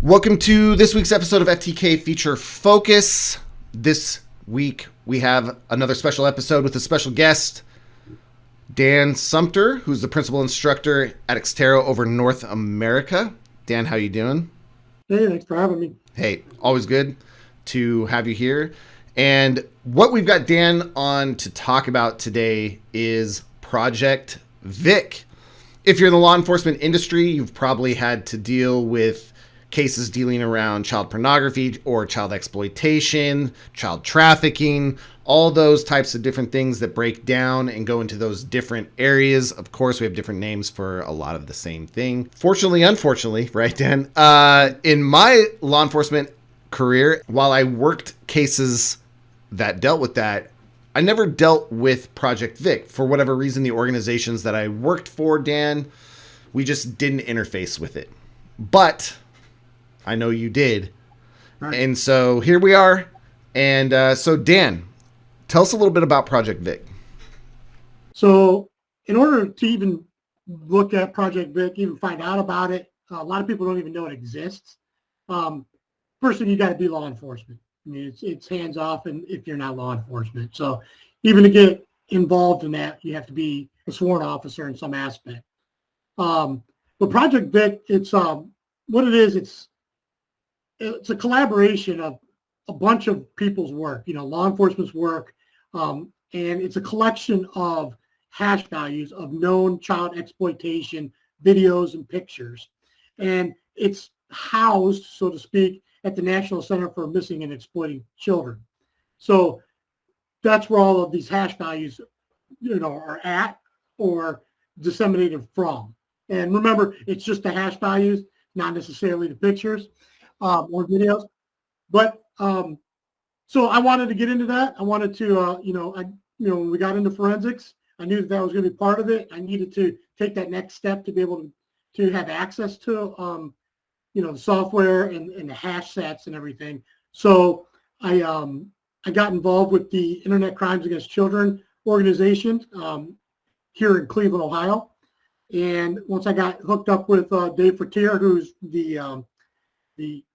Welcome to this week's episode of FTK Feature Focus. This week we have another special episode with a special guest, Dan Sumpter, who's the principal instructor at Exterro over North America. Dan, how you doing? Hey, thanks for having me. Hey, always good to have you here. And what we've got Dan on to talk about today is Project VIC. If you're in the law enforcement industry, you've probably had to deal with cases dealing around child pornography or child exploitation, child trafficking, all those types of different things that break down and go into those different areas. Of course, we have different names for a lot of the same thing. Fortunately, unfortunately, right, Dan? In my law enforcement career, while I worked cases that dealt with that, I never dealt with Project VIC. For whatever reason, the organizations that I worked for, Dan, we just didn't interface with it. But I know you did. Right. And so here we are. And so Dan, tell us a little bit about Project VIC. So in order to even look at Project VIC, even find out about it, a lot of people don't even know it exists. First thing, you got to be law enforcement. I mean, it's hands off, and if you're not law enforcement. So even to get involved in that, you have to be a sworn officer in some aspect. But Project VIC, it's what it is. It's a collaboration of a bunch of people's work, law enforcement's work, and it's a collection of hash values of known child exploitation videos and pictures. And it's housed, so to speak, at the National Center for Missing and Exploiting Children. So that's where all of these hash values, are at or disseminated from. And remember, it's just the hash values, not necessarily the pictures or videos. But so I wanted to get into that. I wanted to, when we got into forensics, I knew that was going to be part of it. I needed to take that next step to be able to have access to, the software and the hash sets and everything. So I got involved with the Internet Crimes Against Children organization here in Cleveland, Ohio. And once I got hooked up with Dave Fratier, who's the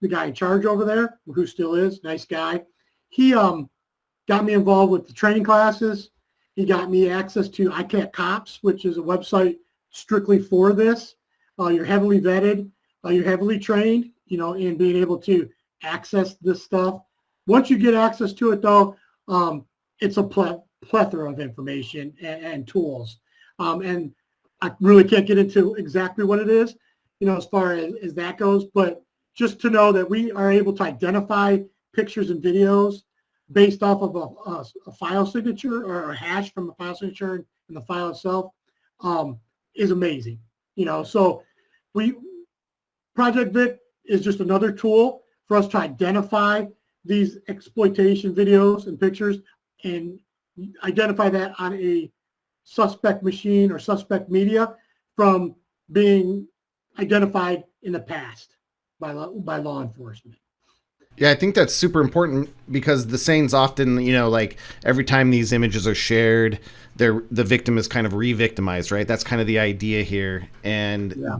guy in charge over there, who still is, nice guy. He got me involved with the training classes. He got me access to ICAC Cops, which is a website strictly for this. You're heavily vetted, you're heavily trained, in being able to access this stuff. Once you get access to it, though, it's a plethora of information and tools. And I really can't get into exactly what it is, as far as that goes, but just to know that we are able to identify pictures and videos based off of a file signature or a hash from a file signature in the file itself is amazing. So Project VIC is just another tool for us to identify these exploitation videos and pictures and identify that on a suspect machine or suspect media from being identified in the past by law enforcement. Yeah, I think that's super important because the saying's often, like every time these images are shared, the victim is kind of re-victimized, right? That's kind of the idea here. And yeah.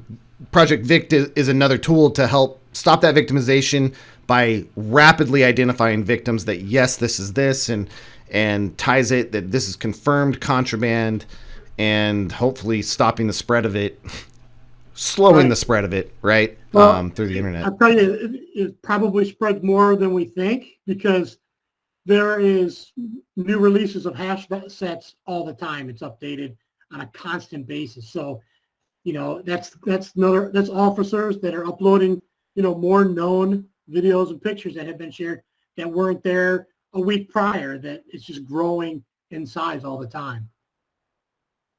Project VIC is another tool to help stop that victimization by rapidly identifying victims that, yes, this is this, and ties it that this is confirmed contraband, and hopefully stopping the spread of it, slowing the spread of it, right, through the internet. I'll tell you, it probably spreads more than we think because there is new releases of hash sets all the time. It's updated on a constant basis. So, that's officers that are uploading, more known videos and pictures that have been shared that weren't there a week prior, that it's just growing in size all the time.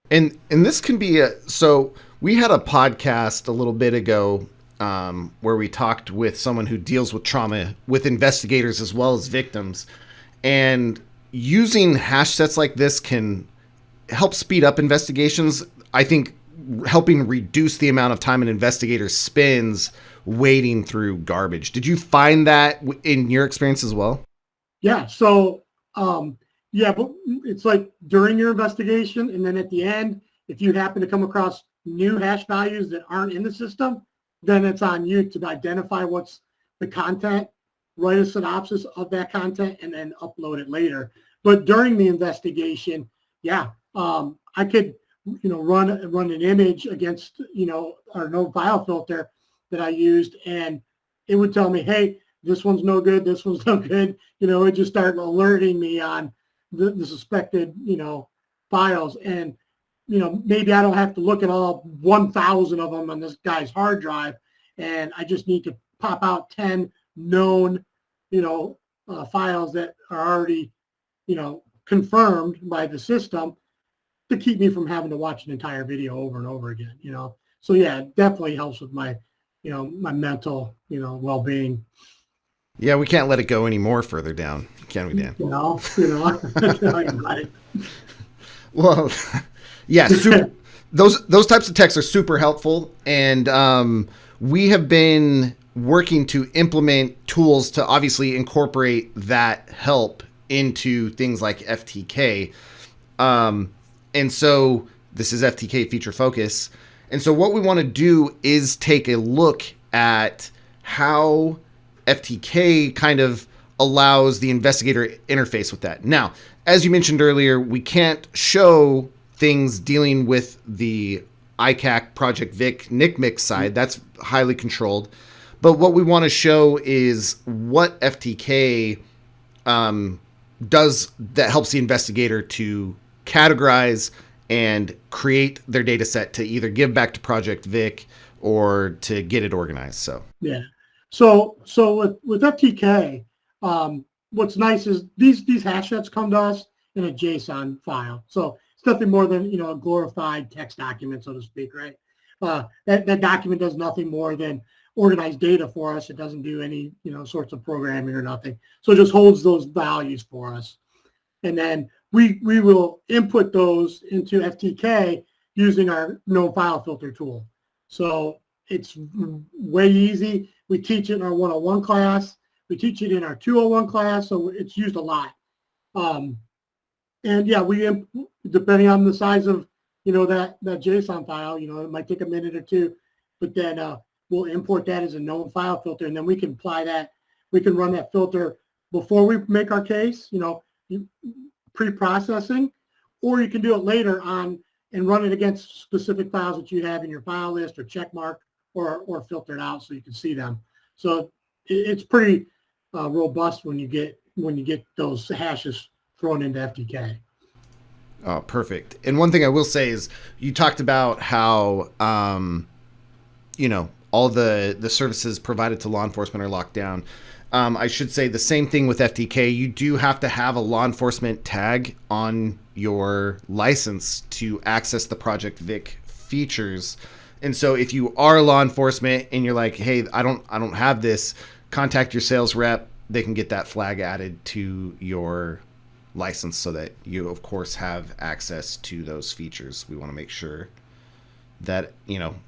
And this can be so we had a podcast a little bit ago where we talked with someone who deals with trauma with investigators as well as victims, and using hash sets like this can help speed up investigations. I think helping reduce the amount of time an investigator spends wading through garbage. Did you find that in your experience as well? Yeah. So, but it's like during your investigation, and then at the end, if you happen to come across new hash values that aren't in the system, then it's on you to identify what's the content, write a synopsis of that content, and then upload it later. But during the investigation, yeah, I could, run an image against, our no file filter that I used, and it would tell me, hey, this one's no good, this one's no good. It just started alerting me on the suspected, files. And, maybe I don't have to look at all 1,000 of them on this guy's hard drive, and I just need to pop out 10 known, files that are already, confirmed by the system to keep me from having to watch an entire video over and over again, So yeah, it definitely helps with my, my mental, well-being. Yeah, we can't let it go any more further down, can we, Dan? Well, yeah, those types of texts are super helpful, and we have been working to implement tools to obviously incorporate that help into things like FTK. And so this is FTK Feature Focus. And so what we want to do is take a look at how FTK kind of allows the investigator interface with that. Now, as you mentioned earlier, we can't show things dealing with the ICAC, Project VIC, NCMEC side. That's highly controlled. But what we want to show is what FTK does that helps the investigator to categorize and create their data set to either give back to Project VIC or to get it organized. So yeah. So with FTK, what's nice is these hash sets come to us in a JSON file. So it's nothing more than a glorified text document, so to speak, right? That document does nothing more than organize data for us. It doesn't do any sorts of programming or nothing. So it just holds those values for us, and then we will input those into FTK using our no file filter tool. So it's way easy. We teach it in our 101 class. We teach it in our 201 class, so it's used a lot. And yeah, depending on the size of that JSON file, it might take a minute or two, but then we'll import that as a known file filter, and then we can apply that. We can run that filter before we make our case, pre-processing, or you can do it later on and run it against specific files that you have in your file list or check mark or filtered out so you can see them. So it's pretty robust when you get those hashes thrown into FTK. Oh, perfect. And one thing I will say is you talked about how, all the services provided to law enforcement are locked down. I should say the same thing with FTK. You do have to have a law enforcement tag on your license to access the Project VIC features. And so if you are law enforcement and you're like, hey, I don't have this, contact your sales rep. They can get that flag added to your license so that you, of course, have access to those features. We want to make sure that,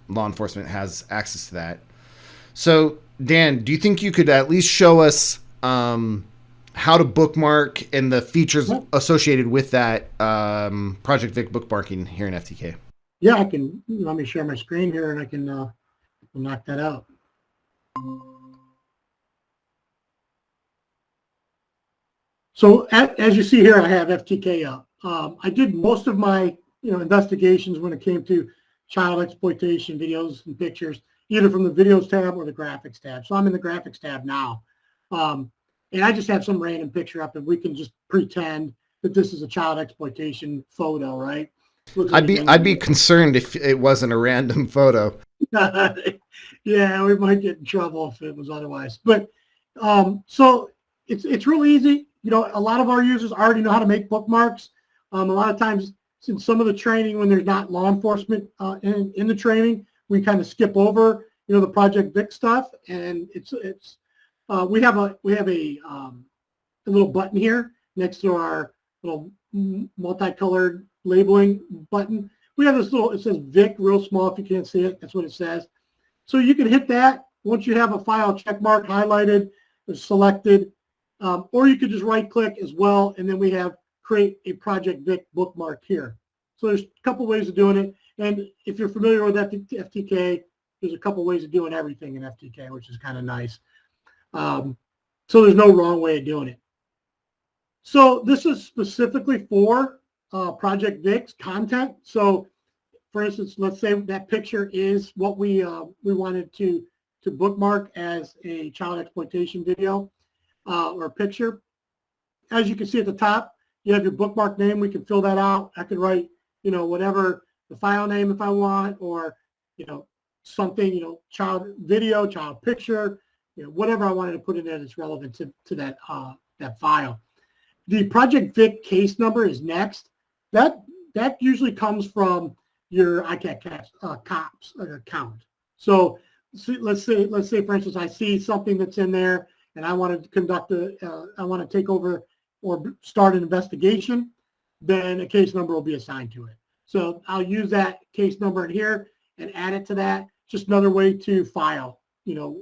law enforcement has access to that. So, Dan, do you think you could at least show us how to bookmark and the features associated with that Project VIC bookmarking here in FTK? Yeah, I can. Let me share my screen here, and I can knock that out. So as you see here, I have FTK up. I did most of my investigations when it came to child exploitation videos and pictures, either from the videos tab or the graphics tab. So I'm in the graphics tab now. And I just have some random picture up, and we can just pretend that this is a child exploitation photo, right? I'd be concerned if it wasn't a random photo. Yeah, we might get in trouble if it was otherwise. But so it's really easy. A lot of our users already know how to make bookmarks. A lot of times, since some of the training, when there's not law enforcement in the training, we kind of skip over the Project VIC stuff, and we have a little button here next to our little multicolored labeling button. We have this it says VIC real small. If you can't see it, that's what it says. So you can hit that once you have a file check mark highlighted or selected, or you could just right click as well, and then we have create a Project VIC bookmark here. So there's a couple ways of doing it. And if you're familiar with FTK, there's a couple ways of doing everything in FTK, which is kind of nice. So there's no wrong way of doing it. So this is specifically for Project VIC's content. So for instance, let's say that picture is what we wanted to bookmark as a child exploitation video or picture. As you can see at the top, you have your bookmark name. We can fill that out. I could write, whatever the file name if I want, or, something, child video, child picture, whatever I wanted to put in there that's relevant to that file. The Project VIC case number is next. That usually comes from your ICAC COPS account. So let's say for instance, I see something that's in there and I want to conduct I want to take over or start an investigation, then a case number will be assigned to it. So I'll use that case number in here and add it to that. Just another way to file,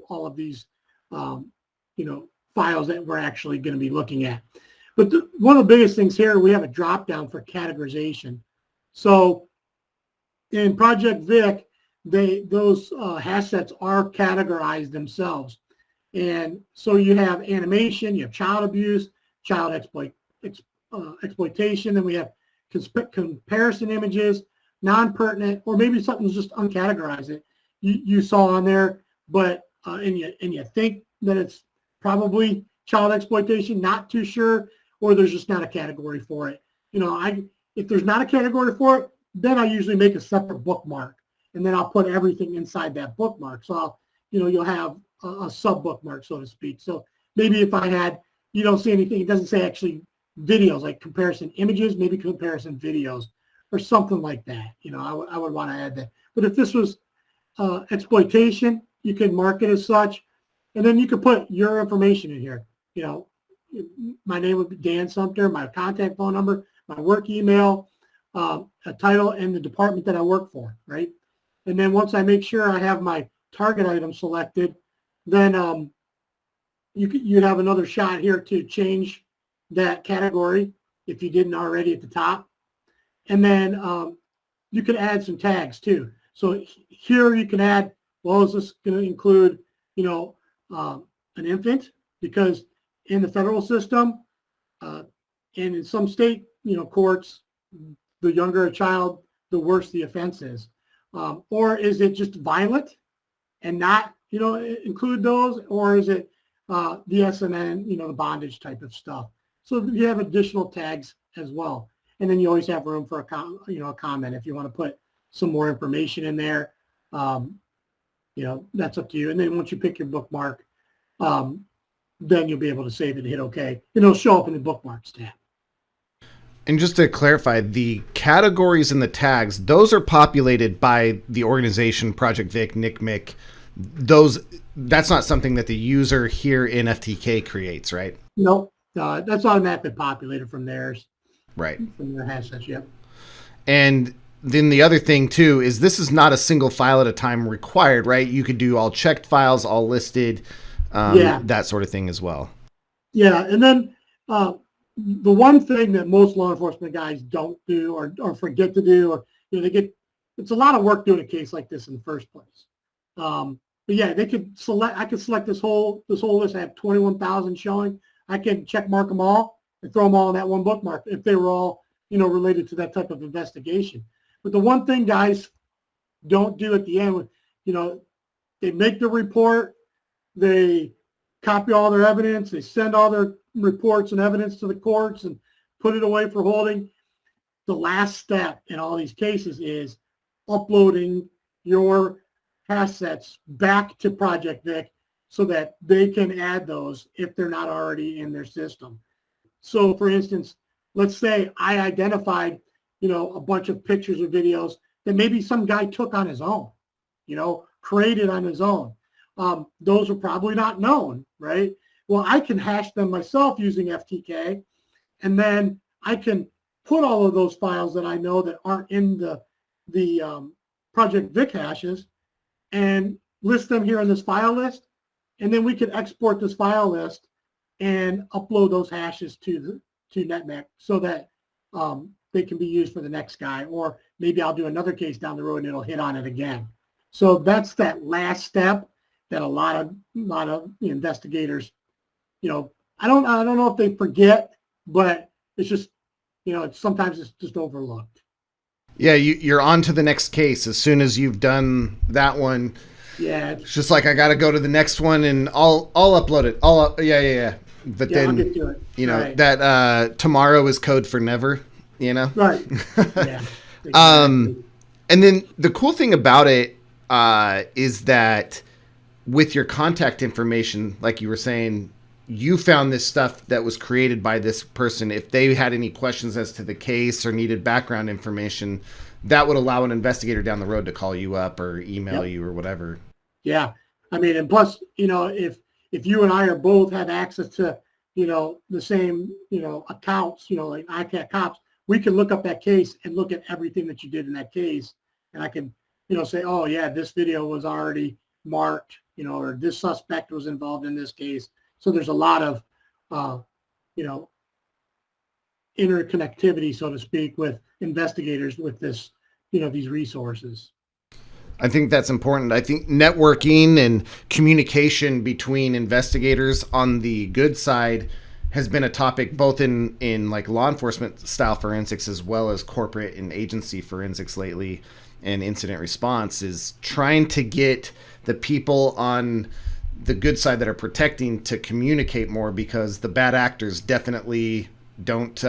all of these, files that we're actually going to be looking at. But one of the biggest things here, we have a drop down for categorization. So in Project VIC, those hash sets are categorized themselves. And so you have animation, you have child abuse, child exploitation, and we have comparison images, non-pertinent, or maybe something's just uncategorized that you saw on there, but and you think that it's probably child exploitation, not too sure, or there's just not a category for it. If there's not a category for it, then I usually make a separate bookmark, and then I'll put everything inside that bookmark. So you'll have a sub bookmark, so to speak. So maybe if I had, you don't see anything, it doesn't say actually videos, like comparison images, maybe comparison videos or something like that. I would want to add that. But if this was exploitation, you can mark it as such, and then you could put your information in here. My name would be Dan Sumpter, my contact phone number, my work email, a title, and the department that I work for, right? And then once I make sure I have my target item selected, then you'd have another shot here to change that category if you didn't already at the top. And then you could add some tags too. So here you can add, well, is this going to include, an infant? Because in the federal system and in some state, courts, the younger a child, the worse the offense is. Or is it just violent and not, include those? Or is it the SNN, the bondage type of stuff? So you have additional tags as well. And then you always have room for a comment if you want to put some more information in there. That's up to you. And then once you pick your bookmark, then you'll be able to save it and hit OK. And it'll show up in the bookmarks tab. And just to clarify, the categories and the tags, those are populated by the organization, Project VIC, NCMEC. That's not something that the user here in FTK creates, right? No, that's automatically populated from theirs. Right. From their hash sets, yep. And then the other thing too is this is not a single file at a time required, right? You could do all checked files, all listed, that sort of thing as well. Yeah, and then the one thing that most law enforcement guys don't do or forget to do, or it's a lot of work doing a case like this in the first place. But yeah, I could select this whole list. I have 21,000 showing. I can check mark them all and throw them all in that one bookmark if they were all related to that type of investigation. But the one thing guys don't do at the end, they make the report, they copy all their evidence, they send all their reports and evidence to the courts and put it away for holding. The last step in all these cases is uploading your hash sets back to Project VIC so that they can add those if they're not already in their system. So for instance, let's say I identified, a bunch of pictures or videos that maybe some guy took on his own, created on his own. Those are probably not known, right? Well, I can hash them myself using FTK, and then I can put all of those files that I know that aren't in the Project VIC hashes and list them here in this file list, and then we can export this file list and upload those hashes to NCMEC so that they can be used for the next guy, or maybe I'll do another case down the road and it'll hit on it again. So that's that last step that a lot of investigators, I don't know if they forget, but it's just, sometimes it's just overlooked. Yeah, you're on to the next case as soon as you've done that one. Yeah, It's just like I got to go to the next one, and I'll upload it. Yeah. But yeah, I'll then get to it. Right. that tomorrow is code for never. Right. Yeah. Exactly. And then the cool thing about it is that with your contact information, like you were saying, you found this stuff that was created by this person. If they had any questions as to the case or needed background information, that would allow an investigator down the road to call you up or email you or whatever. Yeah. I mean, and plus, if you and I are both have access to, the same, accounts, like ICAC cops, we can look up that case and look at everything that you did in that case. And I can, say, oh yeah, this video was already marked, or this suspect was involved in this case. So there's a lot of, interconnectivity, so to speak, with investigators with this, these resources. I think that's important. I think networking and communication between investigators on the good side has been a topic both in like law enforcement style forensics as well as corporate and agency forensics lately, and incident response is trying to get the people on the good side that are protecting to communicate more, because the bad actors definitely don't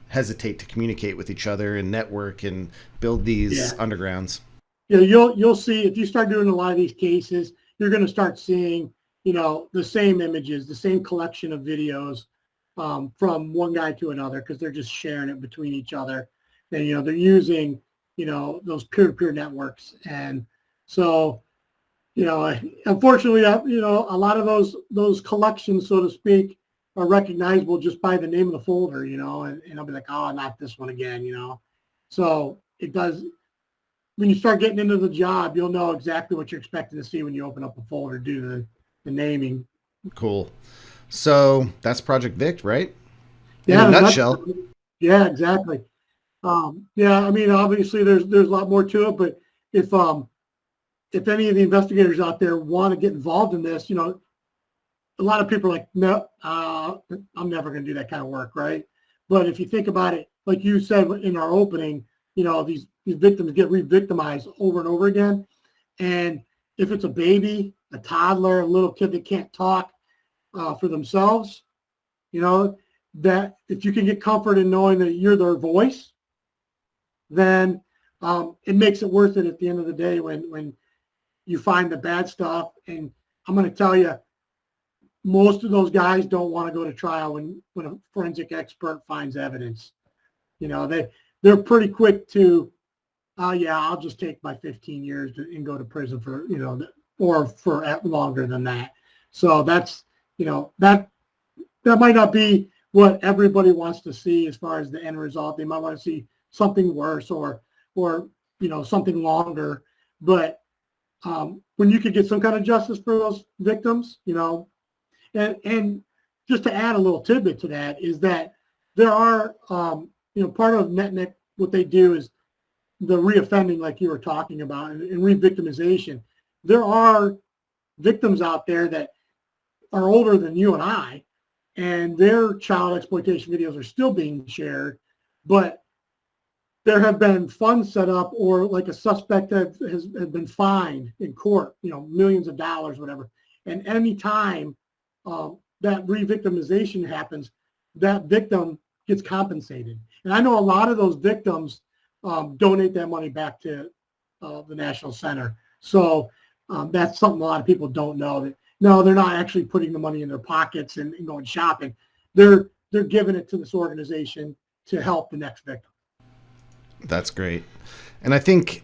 hesitate to communicate with each other and network and build these undergrounds. You'll see if you start doing a lot of these cases, you're going to start seeing, the same images, the same collection of videos from one guy to another, because they're just sharing it between each other. And, they're using, those peer-to-peer networks. And so, unfortunately, a lot of those collections, so to speak, are recognizable just by the name of the folder, and I'll be like, oh, not this one again, So it does. When you start getting into the job, you'll know exactly what you're expecting to see when you open up a folder due to the naming. Cool. So that's Project VIC, right? Yeah, in a nutshell. Yeah, exactly. I mean, obviously there's a lot more to it, but if any of the investigators out there want to get involved in this, a lot of people are like, no, I'm never going to do that kind of work, right? But if you think about it, like you said in our opening, these victims get re-victimized over and over again. And if it's a baby, a toddler, a little kid that can't talk for themselves, that if you can get comfort in knowing that you're their voice, then it makes it worth it at the end of the day when you find the bad stuff. And I'm going to tell you, most of those guys don't want to go to trial when a forensic expert finds evidence. They're pretty quick to, I'll just take my 15 years and go to prison for, or for longer than that. So that's, that might not be what everybody wants to see as far as the end result. They might want to see something worse or something longer. But when you could get some kind of justice for those victims, and just to add a little tidbit to that is that there are, part of NCMEC, what they do is the reoffending, like you were talking about, and re-victimization. There are victims out there that are older than you and I, and their child exploitation videos are still being shared, but there have been funds set up, or like a suspect that has been fined in court, millions of dollars, whatever. And any time that re-victimization happens, that victim gets compensated. And I know a lot of those victims donate that money back to the National Center. So that's something a lot of people don't know. That no, they're not actually putting the money in their pockets and going shopping. They're giving it to this organization to help the next victim. That's great. And I think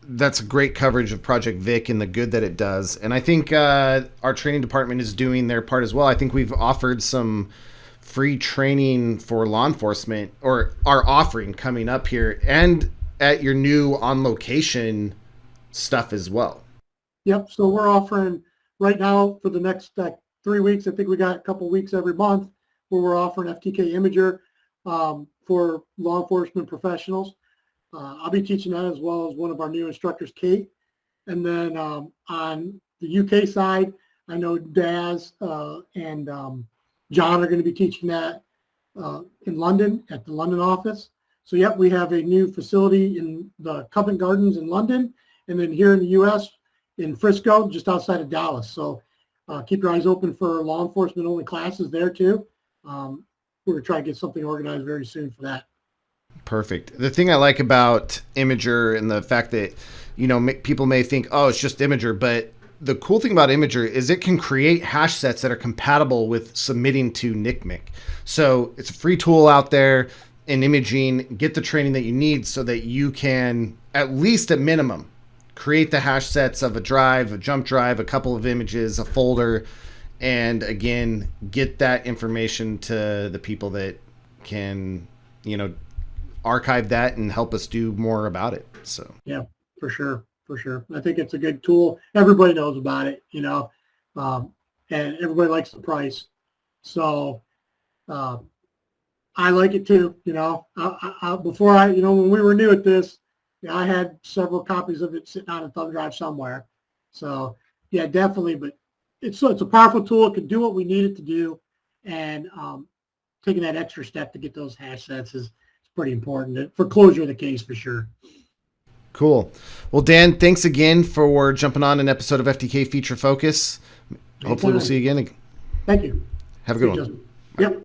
that's a great coverage of Project VIC and the good that it does. And I think our training department is doing their part as well. I think we've offered some free training for law enforcement, or are offering coming up here, and at your new on location stuff as well. Yep. So we're offering right now for the next 3 weeks. I think we got a couple weeks every month where we're offering FTK Imager for law enforcement professionals. I'll be teaching that as well as one of our new instructors, Kate. And then on the UK side, I know Daz and John are going to be teaching that in London at the London office. So, yep, we have a new facility in the Covent Gardens in London, and then here in the U.S. in Frisco, just outside of Dallas. So keep your eyes open for law enforcement only classes there too. We're going to try to get something organized very soon for that. Perfect. The thing I like about Imager and the fact that, people may think, oh, it's just Imager, but the cool thing about Imager is it can create hash sets that are compatible with submitting to NCMEC. So it's a free tool out there in imaging. Get the training that you need so that you can, at least at minimum, create the hash sets of a drive, a jump drive, a couple of images, a folder, and again, get that information to the people that can, archive that and help us do more about it. So yeah, for sure. I think it's a good tool. Everybody knows about it, and everybody likes the price. So I like it too. Before when we were new at this, I had several copies of it sitting on a thumb drive somewhere. So yeah, definitely. But it's a powerful tool. It can do what we need it to do, and taking that extra step to get those hash sets is pretty important for closure of the case for sure. Cool. Well, Dan, thanks again for jumping on an episode of FTK Feature Focus. Hopefully we'll see you again. Thank you. Have a good one. Yep.